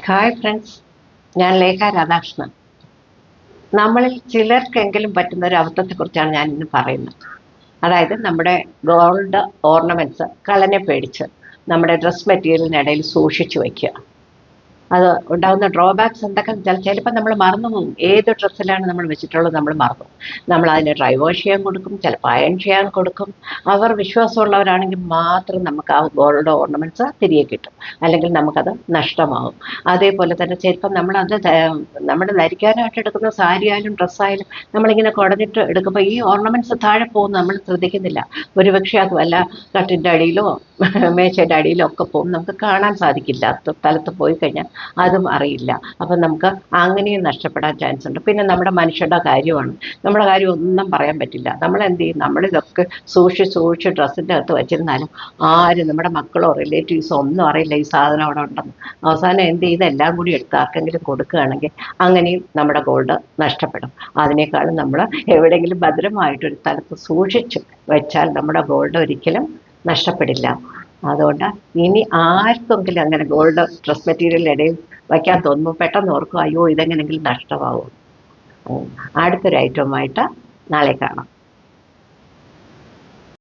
Hi friends, ഞാൻ ലേഖ രാധാകൃഷ്ണൻ. നമ്മളിൽ ചിലർക്കെങ്കിലും പറ്റുന്ന ഒരു അബദ്ധത്തെക്കുറിച്ചാണ് ഞാൻ ഇന്ന് പറയുന്നത്. അതായത് നമ്മുടെ ഗോൾഡ് ഓർണമെന്റ്സ് കളനെ പേടിച്ച് നമ്മുടെ ഡ്രസ് മെറ്റീരിയലിനിടയിൽ സൂക്ഷിച്ചു വയ്ക്കുക. അത് ഉണ്ടാകുന്ന ഡ്രോബാക്സ് എന്തൊക്കെയാണെന്ന് വെച്ചാൽ ചിലപ്പോൾ നമ്മൾ മറന്നു പോകും. ഏത് ഡ്രസ്സിലാണ് നമ്മൾ വെച്ചിട്ടുള്ളത് നമ്മൾ മറന്നു. നമ്മൾ അതിനെ ഡ്രൈ വാഷ് ചെയ്യാൻ കൊടുക്കും, ചിലപ്പോൾ അയൺ ചെയ്യാൻ കൊടുക്കും. അവർ വിശ്വാസമുള്ളവരാണെങ്കിൽ മാത്രം നമുക്ക് ആ ഗോൾഡ് ഓർണമെന്റ്സ് തിരികെ കിട്ടും, അല്ലെങ്കിൽ നമുക്കത് നഷ്ടമാകും. അതേപോലെ തന്നെ ചിലപ്പം നമ്മളത് നമ്മൾ ധരിക്കാനായിട്ട് എടുക്കുന്ന സാരി ആയാലും ഡ്രസ്സായാലും നമ്മളിങ്ങനെ കുടഞ്ഞിട്ട് എടുക്കുമ്പോൾ ഈ ഓർണമെന്റ്സ് താഴെ പോകും, നമ്മൾ ശ്രദ്ധിക്കുന്നില്ല. ഒരുപക്ഷെ അത് വല്ല കട്ടിൻ്റെ അടിയിലോ മേശയുടെ അടിയിലോ ഒക്കെ പോകും, നമുക്ക് കാണാൻ സാധിക്കില്ല. സ്ഥലത്ത് പോയി കഴിഞ്ഞാൽ അതും അറിയില്ല. അപ്പം നമുക്ക് അങ്ങനെയും നഷ്ടപ്പെടാൻ ചാൻസ് ഉണ്ട്. പിന്നെ നമ്മുടെ മനുഷ്യരുടെ കാര്യമാണ്, നമ്മുടെ കാര്യം ഒന്നും പറയാൻ പറ്റില്ല. നമ്മൾ എന്ത് ചെയ്യും, നമ്മളിതൊക്കെ സൂക്ഷിച്ച് ഡ്രസ്സിൻ്റെ അകത്ത് വെച്ചിരുന്നാലും ആരും നമ്മുടെ മക്കളോ റിലേറ്റീവ്സോ ഒന്നും അറിയില്ല ഈ സാധനം അവിടെ ഉണ്ടെന്ന്. അവസാനം എന്ത് ചെയ്ത് എല്ലാം കൂടി എടുത്ത് ആർക്കെങ്കിലും കൊടുക്കുകയാണെങ്കിൽ അങ്ങനെയും നമ്മുടെ ഗോൾഡ് നഷ്ടപ്പെടും. അതിനേക്കാളും നമ്മൾ എവിടെയെങ്കിലും ഭദ്രമായിട്ടൊരു സ്ഥലത്ത് സൂക്ഷിച്ച് വെച്ചാൽ നമ്മുടെ ഗോൾഡ് ഒരിക്കലും നഷ്ടപ്പെടില്ല. അതുകൊണ്ട് ഇനി ആർക്കെങ്കിലും അങ്ങനെ ഗോൾഡ് ഡ്രസ് മെറ്റീരിയലിനിടയിൽ വയ്ക്കാൻ തോന്നുമ്പോൾ പെട്ടെന്ന് ഓർക്കും, അയ്യോ ഇതെങ്ങനെയെങ്കിലും നഷ്ടമാവും. അടുത്തൊരു ഐറ്റവുമായിട്ട് നാളെ കാണാം.